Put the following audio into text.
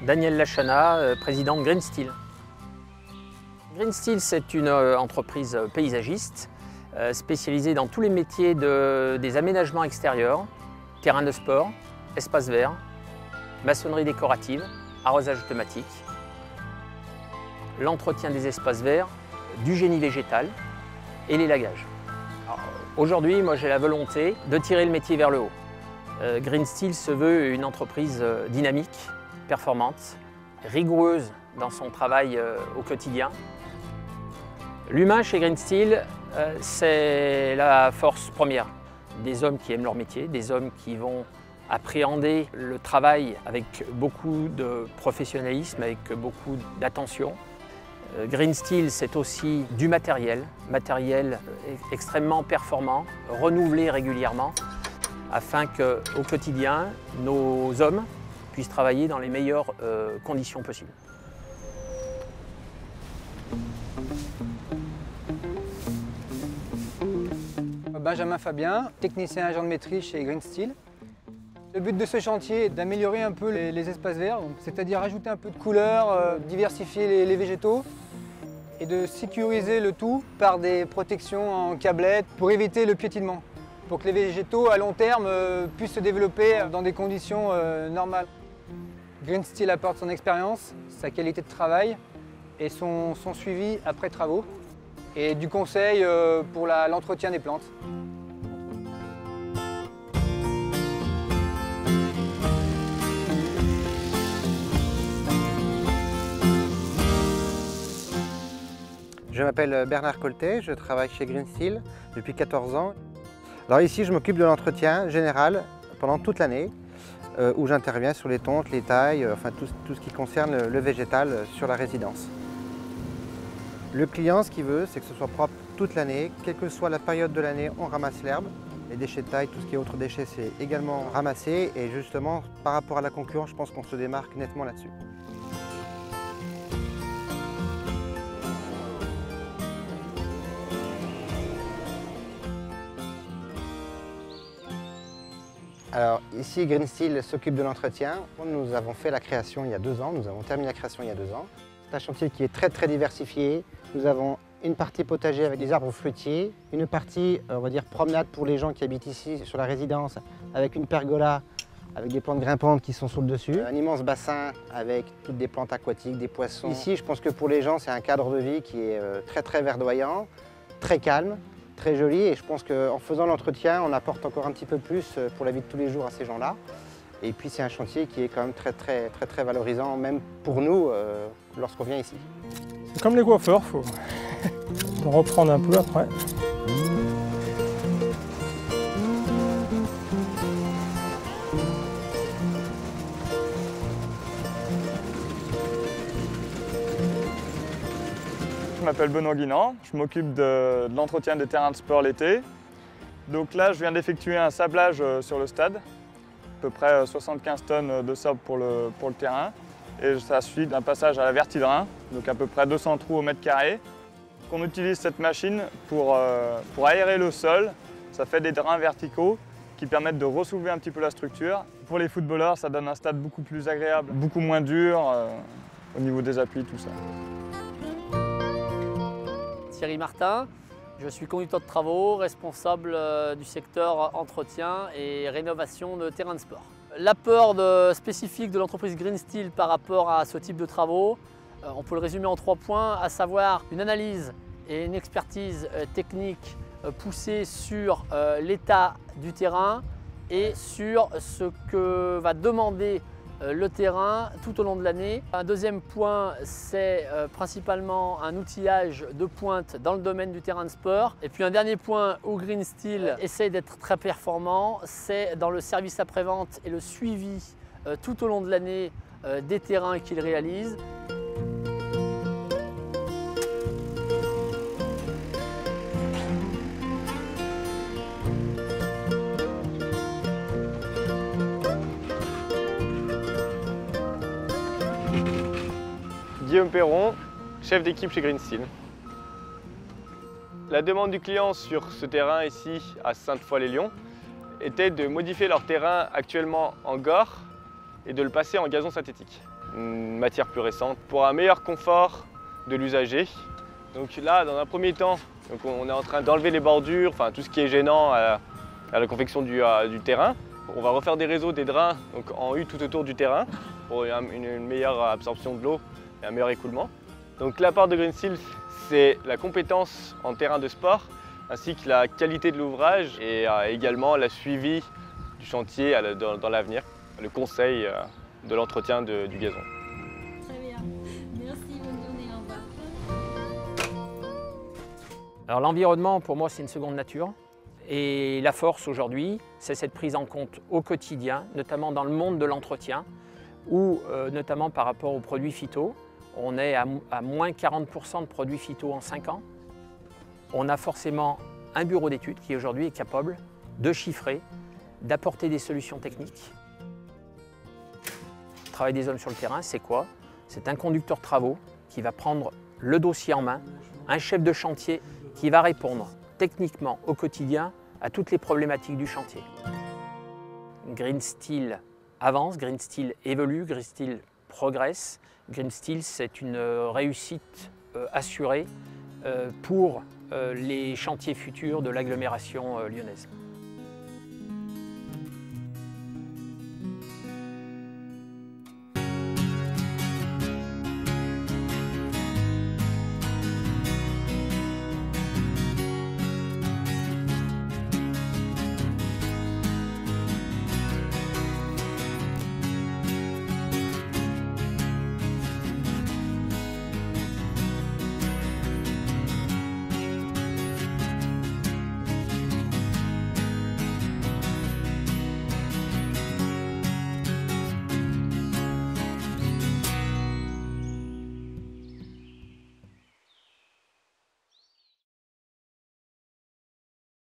Daniel Lachana, président de Green Steel. Green Steel, c'est une entreprise paysagiste spécialisée dans tous les métiers des aménagements extérieurs, terrains de sport, espaces verts, maçonnerie décorative, arrosage automatique, l'entretien des espaces verts, du génie végétal et l'élagage. Aujourd'hui, moi j'ai la volonté de tirer le métier vers le haut. Green Steel se veut une entreprise dynamique, performante, rigoureuse dans son travail au quotidien. L'humain chez Green Steel, c'est la force première. Des hommes qui aiment leur métier, des hommes qui vont appréhender le travail avec beaucoup de professionnalisme, avec beaucoup d'attention. Green Steel, c'est aussi du matériel extrêmement performant, renouvelé régulièrement, afin qu'au quotidien, nos hommes puissent travailler dans les meilleures conditions possibles. Benjamin Fabien, technicien agent de maîtrise chez Green Steel. Le but de ce chantier est d'améliorer un peu les espaces verts, c'est-à-dire ajouter un peu de couleur, diversifier les végétaux et de sécuriser le tout par des protections en câblette pour éviter le piétinement, pour que les végétaux à long terme puissent se développer dans des conditions normales. Green Steel apporte son expérience, sa qualité de travail et son suivi après travaux et du conseil pour l'entretien des plantes. Je m'appelle Bernard Coltet, je travaille chez Green Steel depuis 14 ans. Alors ici, je m'occupe de l'entretien général pendant toute l'année, où j'interviens sur les tontes, les tailles, enfin tout ce qui concerne le végétal sur la résidence. Le client, ce qu'il veut, c'est que ce soit propre toute l'année, quelle que soit la période de l'année, on ramasse l'herbe. Les déchets de taille, tout ce qui est autres déchets, c'est également ramassé. Et justement, par rapport à la concurrence, je pense qu'on se démarque nettement là-dessus. Alors ici, Green Steel s'occupe de l'entretien. Nous avons fait la création il y a 2 ans, nous avons terminé la création il y a 2 ans. C'est un chantier qui est très diversifié. Nous avons une partie potager avec des arbres fruitiers, une partie, on va dire, promenade pour les gens qui habitent ici sur la résidence, avec une pergola, avec des plantes grimpantes qui sont sur le dessus. Un immense bassin avec toutes des plantes aquatiques, des poissons. Ici, je pense que pour les gens, c'est un cadre de vie qui est très verdoyant, très calme, très joli, et je pense qu'en faisant l'entretien, on apporte encore un petit peu plus pour la vie de tous les jours à ces gens-là. Et puis c'est un chantier qui est quand même très valorisant, même pour nous, lorsqu'on vient ici. C'est comme les coiffeurs, il faut reprendre un peu après. Je m'appelle Benoît Guinan, je m'occupe de l'entretien des terrains de sport l'été. Donc là, je viens d'effectuer un sablage sur le stade, à peu près 75 tonnes de sable pour le terrain. Et ça suit d'un passage à la vertidrain, donc à peu près 200 trous au mètre carré. On utilise cette machine pour aérer le sol. Ça fait des drains verticaux qui permettent de ressoulever un petit peu la structure. Pour les footballeurs, ça donne un stade beaucoup plus agréable, beaucoup moins dur au niveau des appuis, tout ça. Thierry Martin, je suis conducteur de travaux, responsable du secteur entretien et rénovation de terrains de sport. L'apport spécifique de l'entreprise Green Steel par rapport à ce type de travaux, on peut le résumer en 3 points, à savoir une analyse et une expertise technique poussée sur l'état du terrain et sur ce que va demander le terrain tout au long de l'année. Un deuxième point, c'est principalement un outillage de pointe dans le domaine du terrain de sport. Et puis un dernier point où Green Steel essaie d'être très performant, c'est dans le service après-vente et le suivi tout au long de l'année des terrains qu'il réalise. Guillaume Perron, chef d'équipe chez Green Steel. La demande du client sur ce terrain ici à Sainte-Foy-les-Lyons était de modifier leur terrain actuellement en gore et de le passer en gazon synthétique. une matière plus récente pour un meilleur confort de l'usager. Donc là, dans un premier temps, on est en train d'enlever les bordures, enfin tout ce qui est gênant à la confection du terrain. On va refaire des réseaux, des drains donc en U tout autour du terrain pour une meilleure absorption de l'eau et un meilleur écoulement. Donc l'apport de Green Steel, c'est la compétence en terrain de sport ainsi que la qualité de l'ouvrage et également la suivi du chantier dans l'avenir, le conseil de l'entretien du gazon. Très bien. Merci, bonne journée, au revoir. Alors l'environnement, pour moi, c'est une seconde nature. Et la force aujourd'hui, c'est cette prise en compte au quotidien, notamment dans le monde de l'entretien, où notamment par rapport aux produits phyto, on est à moins 40% de produits phyto en 5 ans. On a forcément un bureau d'études qui aujourd'hui est capable de chiffrer, d'apporter des solutions techniques. Le travail des hommes sur le terrain, c'est quoi? C'est un conducteur de travaux qui va prendre le dossier en main, un chef de chantier qui va répondre techniquement au quotidien à toutes les problématiques du chantier. Green Steel avance, Green Steel évolue, Green Steel progresse. Green Steel, c'est une réussite assurée pour les chantiers futurs de l'agglomération lyonnaise.